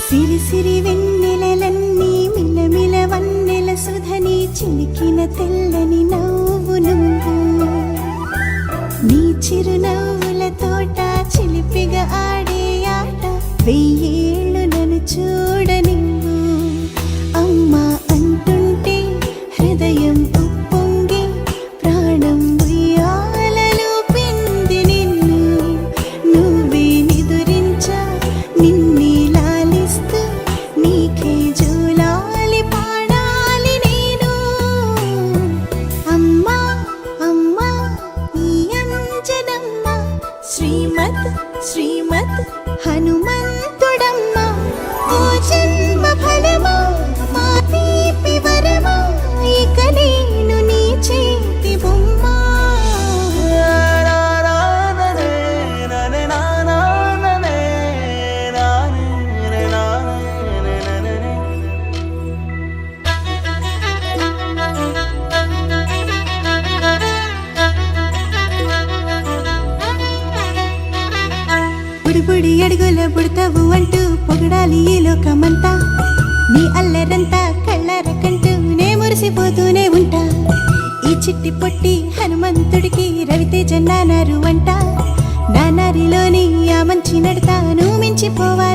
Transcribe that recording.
సిరి సిరి వెన్నెలలన్నీ మిలమిల వన్నెల సుధని చిలికిన తెల్లని నవ్వు నువ్వు నీ చిరునవ్వుల తోట చిలిపిగా ఆడే ఆట వెయ్యేళ్ళు నన్ను చూడనివ్వు అమ్మా అంటుంటే హృదయం ఉప్పొంగి ప్రాణం ఉయ్యాలలో పిండి నిన్ను నువ్వే నిదురించా నిన్నే లాలిస్తూ నీకే జోలాలి పాడాలి నేను అమ్మా అమ్మా ఈ అంజనమ్మ శ్రీమత్ శ్రీమత్ హనుమంతుడమ్మ ఓ జన్మ ఫలమా మా తీపి వరమా ఇక నేను నీ చేతి బొమ్మ బుడి అడుగుల బుడతావు అంటూ పొగడాలి ఈ లోకమంతా నీ అల్లరంతా కళ్ళారకంటూ నే మురిసిపోతూనే ఉంటా ఈ చిట్టి పొట్టి హనుమంతుడికి రవితేజ నానారు అంట నానారిలోని ఆ మంచి నడతాను మించిపోవా